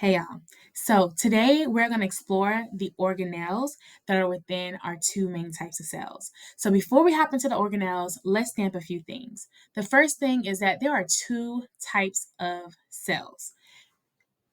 Hey y'all. So today we're going to explore the organelles that are within our two main types of cells. So before we hop into the organelles, let's stamp a few things. The first thing is that there are two types of cells.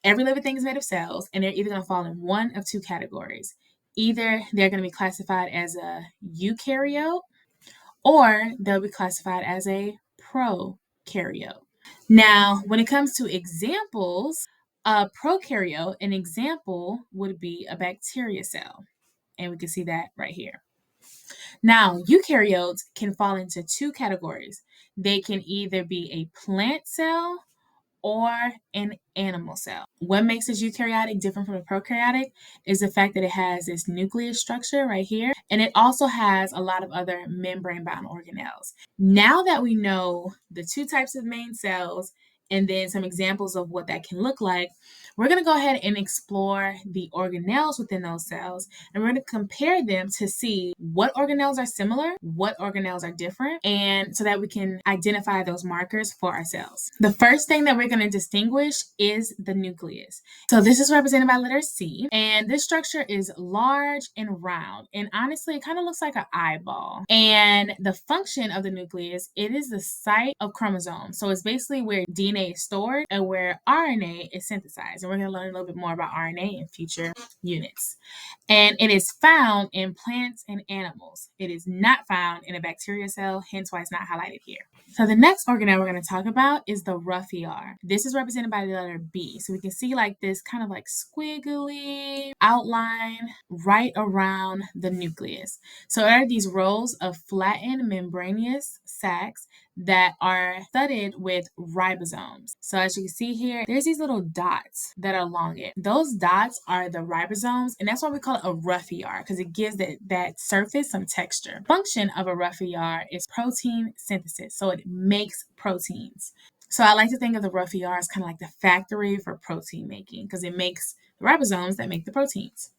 Every living thing is made of cells, and they're either going to fall in one of two categories. Either they're going to be classified as a eukaryote or they'll be classified as a prokaryote. Now, when it comes to examples, a prokaryote, an example would be a bacteria cell. And we can see that right here. Now, eukaryotes can fall into two categories. They can either be a plant cell or an animal cell. What makes this eukaryotic different from a prokaryotic is the fact that it has this nucleus structure right here, and it also has a lot of other membrane-bound organelles. Now that we know the two types of main cells and then some examples of what that can look like, we're going to go ahead and explore the organelles within those cells, and we're going to compare them to see what organelles are similar, what organelles are different, and so that we can identify those markers for our cells. The first thing that we're going to distinguish is the nucleus. So this is represented by letter C, and this structure is large and round, and honestly, it kind of looks like an eyeball. And the function of the nucleus, it is the site of chromosomes. So it's basically where DNA is stored and where RNA is synthesized. And we're going to learn a little bit more about RNA in future units. And it is found in plants and animals. It is not found in a bacteria cell, hence why it's not highlighted here. So the next organelle we're going to talk about is the rough ER. This is represented by the letter B. So we can see like this kind of like squiggly outline right around the nucleus. So there are these rows of flattened membranous sacs that are studded with ribosomes. So as you can see here, there's these little dots that are along it. Those dots are the ribosomes, and that's why we call it a rough ER, because it gives that surface some texture. Function of a rough ER is protein synthesis, so it makes proteins. So I like to think of the rough ER as kind of like the factory for protein making, because it makes the ribosomes that make the proteins.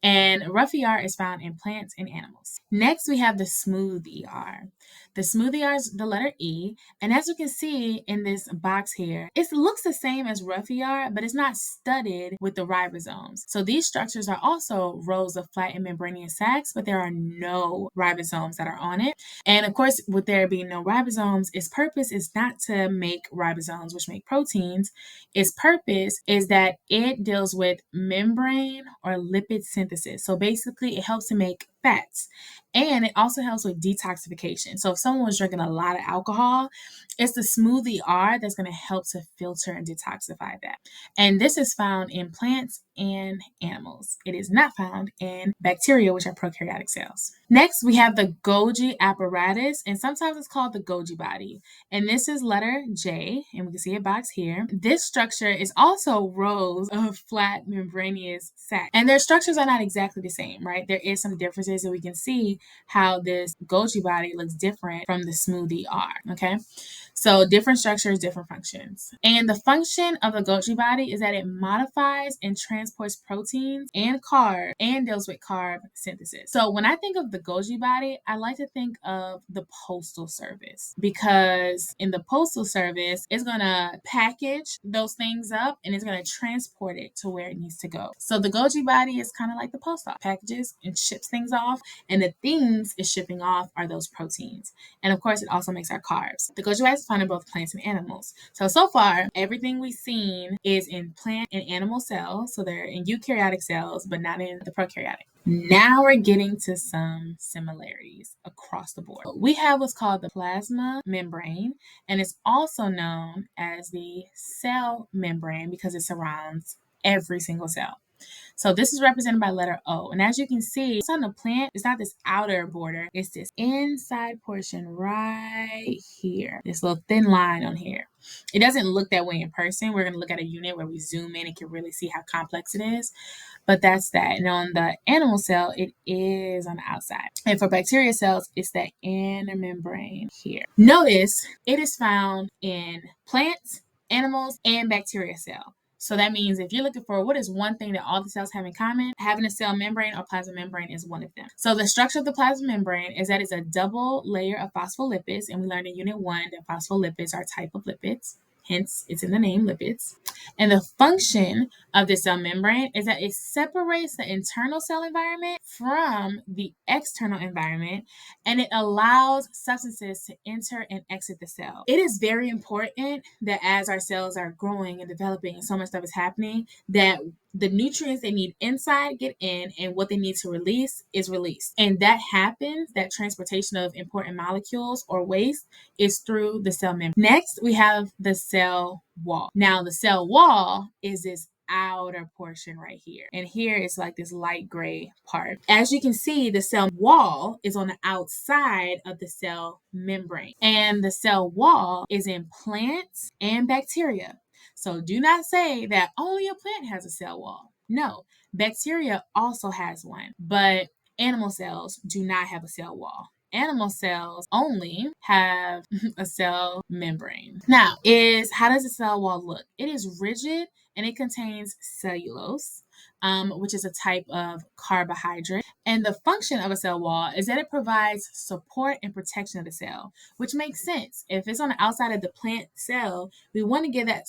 And rough ER is found in plants and animals. Next, we have the smooth ER. The smooth ER is the letter E, and as you can see in this box here, it looks the same as rough ER, but it's not studded with the ribosomes. So these structures are also rows of flattened membranous sacs, but there are no ribosomes that are on it. And of course, with there being no ribosomes, its purpose is not to make ribosomes, which make proteins. Its purpose is that it deals with membrane or lipid synthesis. So basically, it helps to make fats, and it also helps with detoxification. So if someone was drinking a lot of alcohol, it's the smooth ER that's going to help to filter and detoxify that. And this is found in plants and animals. It is not found in bacteria, which are prokaryotic cells. Next, we have the Golgi apparatus, and sometimes it's called the Golgi body. And this is letter J, and we can see a box here. This structure is also rows of flat membranous sacs. And their structures are not exactly the same, right? There is some differences, and we can see how this Golgi body looks different from the smooth ER, okay? So different structures, different functions. And the function of the Golgi body is that it modifies and transports proteins and carbs and deals with carb synthesis. So when I think of the Golgi body, I like to think of the Postal Service, because in the Postal Service, it's going to package those things up and it's going to transport it to where it needs to go. So the Golgi body is kind of like the post office, packages and ships things off, and the things it's shipping off are those proteins. And of course, it also makes our carbs. The Golgi body is found in both plants and animals. So far, everything we've seen is in plant and animal cells. So they're in eukaryotic cells, but not in the prokaryotic. Now we're getting to some similarities across the board. We have what's called the plasma membrane, and it's also known as the cell membrane because it surrounds every single cell. So this is represented by letter O. And as you can see, it's on the plant. It's not this outer border. It's this inside portion right here. This little thin line on here. It doesn't look that way in person. We're going to look at a unit where we zoom in and can really see how complex it is. But that's that. And on the animal cell, it is on the outside. And for bacteria cells, it's that inner membrane here. Notice it is found in plants, animals, and bacteria cell. So that means if you're looking for what is one thing that all the cells have in common, having a cell membrane or plasma membrane is one of them. So the structure of the plasma membrane is that it's a double layer of phospholipids, and we learned in Unit 1 that phospholipids are a type of lipids. hence it's in the name, lipids. And the function of the cell membrane is that it separates the internal cell environment from the external environment, and it allows substances to enter and exit the cell. It is very important that as our cells are growing and developing and so much stuff is happening, that the nutrients they need inside get in, and what they need to release is released. And that happens, that transportation of important molecules or waste is through the cell membrane. Next, we have the cell wall. Now, the cell wall is this outer portion right here. And here is like this light gray part. As you can see, the cell wall is on the outside of the cell membrane. And the cell wall is in plants and bacteria. So do not say that only a plant has a cell wall. No, bacteria also has one, but animal cells do not have a cell wall. Animal cells only have a cell membrane. Now, how does a cell wall look? It is rigid and it contains cellulose, which is a type of carbohydrate. And the function of a cell wall is that it provides support and protection of the cell, which makes sense. If it's on the outside of the plant cell, we want to give that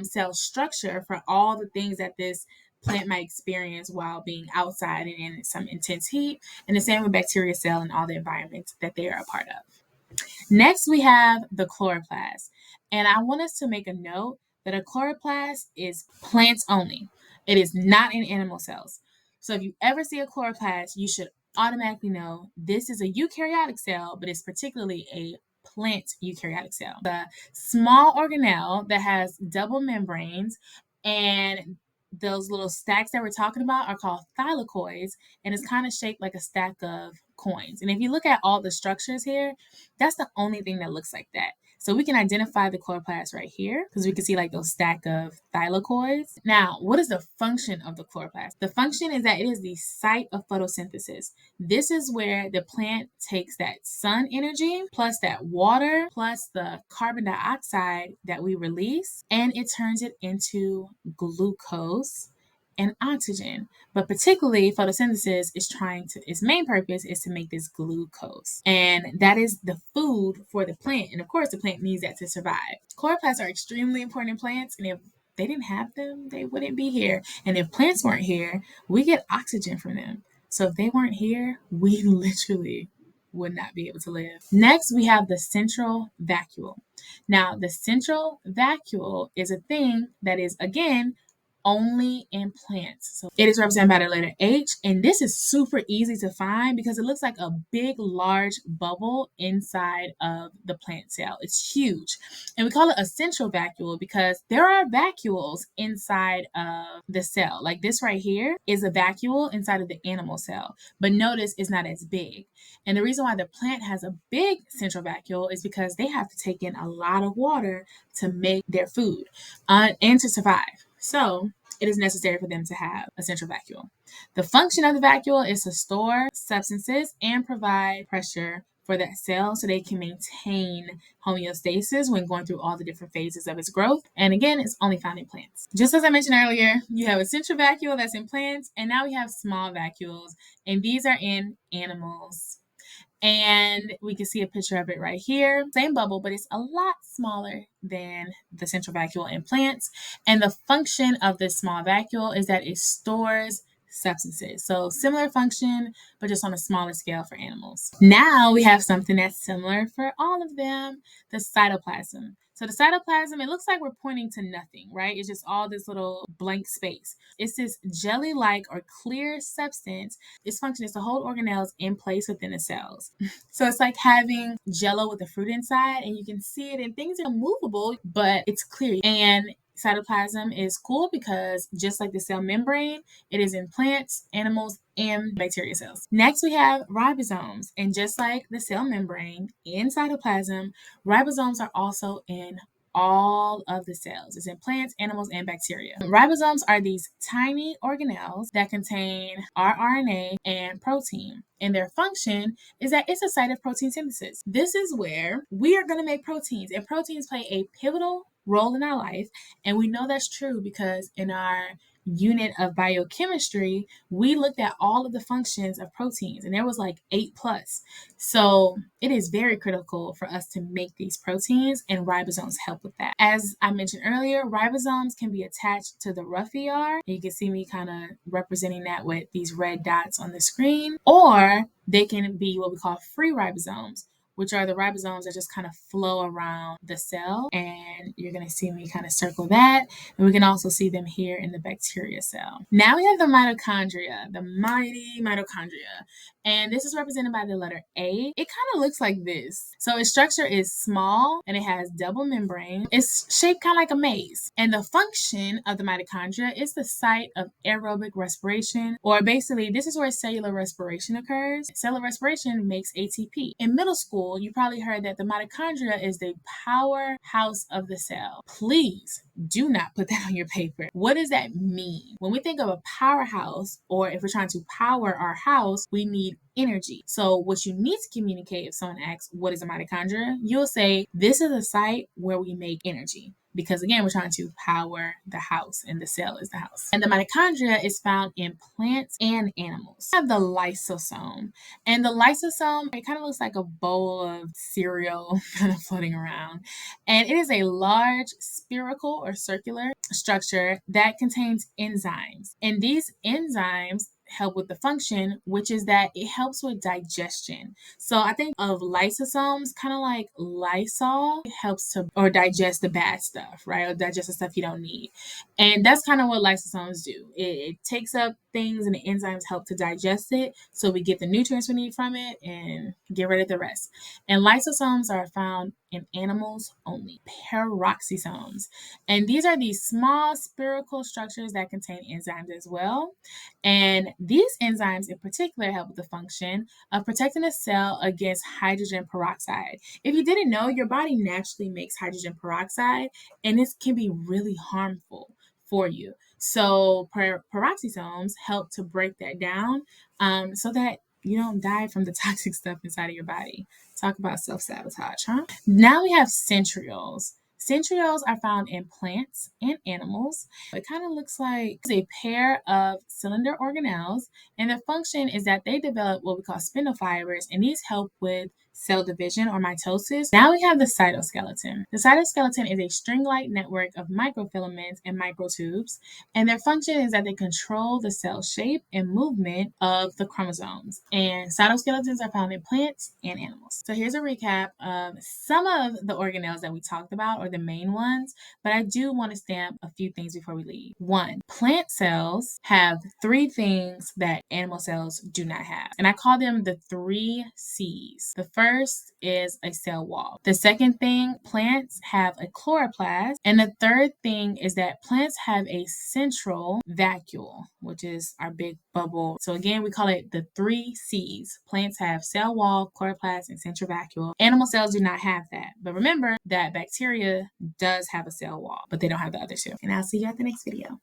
cell structure for all the things that this plant might experience while being outside and in some intense heat. And the same with bacteria cell and all the environments that they are a part of. Next, we have the chloroplast. And I want us to make a note that a chloroplast is plants only. It is not in animal cells. So if you ever see a chloroplast, you should automatically know this is a eukaryotic cell, but it's particularly a plant eukaryotic cell. The small organelle that has double membranes, and those little stacks that we're talking about are called thylakoids, and it's kind of shaped like a stack of coins. And if you look at all the structures here, that's the only thing that looks like that. So we can identify the chloroplast right here because we can see like those stack of thylakoids. Now, what is the function of the chloroplast? The function is that it is the site of photosynthesis. This is where the plant takes that sun energy plus that water plus the carbon dioxide that we release, and it turns it into glucose and oxygen. But particularly photosynthesis is its main purpose is to make this glucose. And that is the food for the plant. And of course, the plant needs that to survive. Chloroplasts are extremely important in plants. And if they didn't have them, they wouldn't be here. And if plants weren't here, we get oxygen from them. So if they weren't here, we literally would not be able to live. Next, we have the central vacuole. Now, the central vacuole is a thing that is, again, only in plants. So it is represented by the letter H, and this is super easy to find because it looks like a big, large bubble inside of the plant cell. It's huge. And we call it a central vacuole because there are vacuoles inside of the cell. Like this right here is a vacuole inside of the animal cell, but notice it's not as big. And the reason why the plant has a big central vacuole is because they have to take in a lot of water to make their food and to survive. So it is necessary for them to have a central vacuole. The function of the vacuole is to store substances and provide pressure for that cell so they can maintain homeostasis when going through all the different phases of its growth. And again, it's only found in plants. Just as I mentioned earlier, you have a central vacuole that's in plants, and now we have small vacuoles, and these are in animals. And we can see a picture of it right here. Same bubble, but it's a lot smaller than the central vacuole in plants. And the function of this small vacuole is that it stores substances. So similar function, but just on a smaller scale for animals. Now we have something that's similar for all of them, the cytoplasm. So the cytoplasm, it looks like we're pointing to nothing, right? It's just all this little blank space. It's this jelly-like or clear substance. Its function is to hold organelles in place within the cells. So it's like having jello with a fruit inside, and you can see it and things are movable, but it's clear. And cytoplasm is cool because just like the cell membrane, it is in plants, animals, and bacteria cells. Next, we have ribosomes. And just like the cell membrane in cytoplasm, ribosomes are also in all of the cells. It's in plants, animals, and bacteria. Ribosomes are these tiny organelles that contain rRNA and protein. And their function is that it's a site of protein synthesis. This is where we are going to make proteins, and proteins play a pivotal role in our life. And we know that's true because in our unit of biochemistry, we looked at all of the functions of proteins, and there was like 8 plus. So it is very critical for us to make these proteins, and ribosomes help with that. As I mentioned earlier, ribosomes can be attached to the rough ER. You can see me kind of representing that with these red dots on the screen, or they can be what we call free ribosomes, which are the ribosomes that just kind of flow around the cell. And you're going to see me kind of circle that. And we can also see them here in the bacteria cell. Now we have the mitochondria, the mighty mitochondria. And this is represented by the letter A. It kind of looks like this. So its structure is small and it has double membrane. It's shaped kind of like a maze. And the function of the mitochondria is the site of aerobic respiration, or basically this is where cellular respiration occurs. Cellular respiration makes ATP. In middle school, you probably heard that the mitochondria is the powerhouse of the cell. Please do not put that on your paper. What does that mean? When we think of a powerhouse, or if we're trying to power our house, we need energy. So what you need to communicate if someone asks, what is a mitochondria? You'll say, this is a site where we make energy. Because again, we're trying to power the house, and the cell is the house. And the mitochondria is found in plants and animals. We have the lysosome. And the lysosome, it kind of looks like a bowl of cereal kind of floating around. And it is a large spherical or circular structure that contains enzymes. And these enzymes help with the function, which is that it helps with digestion. So I think of lysosomes kind of like Lysol. It helps to or digest the bad stuff, right? Or digest the stuff you don't need. And that's kind of what lysosomes do. It takes up things and the enzymes help to digest it, so we get the nutrients we need from it and get rid of the rest. And lysosomes are found in animals only. Peroxisomes. And these are these small spherical structures that contain enzymes as well. And these enzymes in particular help with the function of protecting a cell against hydrogen peroxide. If you didn't know, your body naturally makes hydrogen peroxide, and this can be really harmful for you. So peroxisomes help to break that down so that you don't die from the toxic stuff inside of your body. Talk about self-sabotage, huh? Now we have centrioles. Centrioles are found in plants and animals. It kind of looks like a pair of cylinder organelles, and their function is that they develop what we call spindle fibers, and these help with cell division or mitosis. Now we have the cytoskeleton. The cytoskeleton is a string-like network of microfilaments and microtubes, and their function is that they control the cell shape and movement of the chromosomes. And cytoskeletons are found in plants and animals. So here's a recap of some of the organelles that we talked about, or the main ones, but I do want to stamp a few things before we leave. 1, plant cells have 3 things that animal cells do not have, and I call them the 3 C's. The first is a cell wall. The second thing, plants have a chloroplast. And the third thing is that plants have a central vacuole, which is our big bubble. So again, we call it the 3 C's. Plants have cell wall, chloroplast, and central vacuole. Animal cells do not have that. But remember that bacteria does have a cell wall, but they don't have the other 2. And I'll see you at the next video.